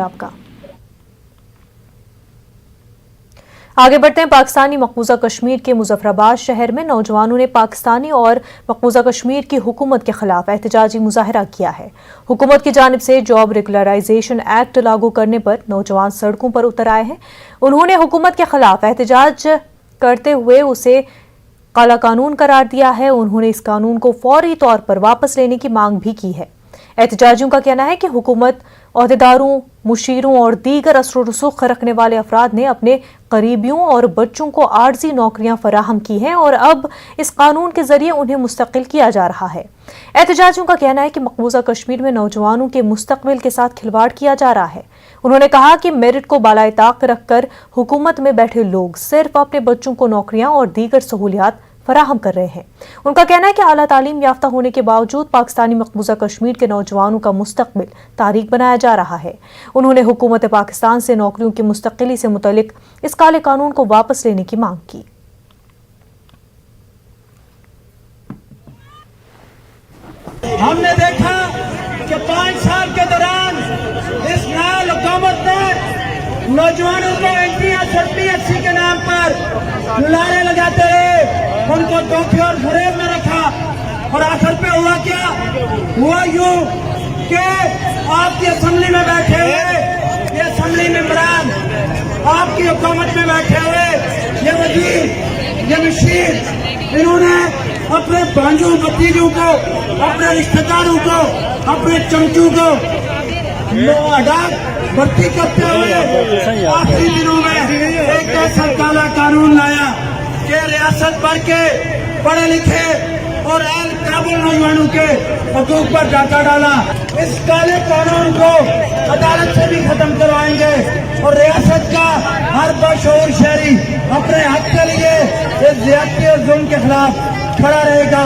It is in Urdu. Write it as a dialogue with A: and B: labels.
A: آپ کا آگے بڑھتے ہیں۔ پاکستانی مقبوضہ کشمیر کے مظفرآباد شہر میں نوجوانوں نے پاکستانی اور مقبوضہ کشمیر کی حکومت کے خلاف احتجاجی مظاہرہ کیا ہے۔ حکومت کی جانب سے جاب ریگولرائزیشن ایکٹ لاگو کرنے پر نوجوان سڑکوں پر اتر آئے ہیں۔ انہوں نے حکومت کے خلاف احتجاج کرتے ہوئے اسے کالا قانون قرار دیا ہے۔ انہوں نے اس قانون کو فوری طور پر واپس لینے کی مانگ بھی کی ہے۔ احتجاجیوں کا کہنا ہے کہ حکومت، عہدیداروں، مشیروں اور دیگر اثر و رسوخ رکھنے والے افراد نے اپنے قریبیوں اور بچوں کو عارضی نوکریاں فراہم کی ہیں اور اب اس قانون کے ذریعے انہیں مستقل کیا جا رہا ہے۔ احتجاجیوں کا کہنا ہے کہ مقبوضہ کشمیر میں نوجوانوں کے مستقبل کے ساتھ کھلواڑ کیا جا رہا ہے۔ انہوں نے کہا کہ میرٹ کو بالائے طاق رکھ کر حکومت میں بیٹھے لوگ صرف اپنے بچوں کو نوکریاں اور دیگر سہولیات فراہم کر رہے ہیں۔ ان کا کہنا ہے کہ اعلیٰ تعلیم یافتہ ہونے کے باوجود پاکستانی مقبوضہ کشمیر کے نوجوانوں کا مستقبل تاریک بنایا جا رہا ہے۔ انہوں نے حکومت پاکستان سے نوکریوں کی مستقلی سے متعلق اس کالے قانون کو واپس لینے کی مانگ کی۔
B: ہم نے دیکھا کہ 5 سال کے دوران اس نئے حکومت نے نوجوانوں کو NTR کے نام پر نعرے لگاتے رہے، ان کو دھوکے اور فریب میں رکھا، اور آخر پہ ہوا کیا؟ ہوا یوں کہ آپ کی اسمبلی میں بیٹھے ہوئے یہ اسمبلی ممبران، آپ کی حکومت میں بیٹھے ہوئے یہ وزیر، یہ مشیر، انہوں نے اپنے بھانجوں بھتیجوں کو، اپنے رشتہ داروں کو، اپنے چمچوں کو بھرتی کرتے ہوئے آخری دنوں میں ایک ایسا کالا قانون لایا کہ ریاست بھر کے پڑھے لکھے اور اہل قابل نوجوانوں کے حقوق پر ڈاکہ ڈالا۔ اس کالے قانون کو عدالت سے بھی ختم کروائیں گے اور ریاست کا ہر بشعور شہری اپنے حق کے لیے اس زیادتی اور ظلم کے خلاف کھڑا رہے گا۔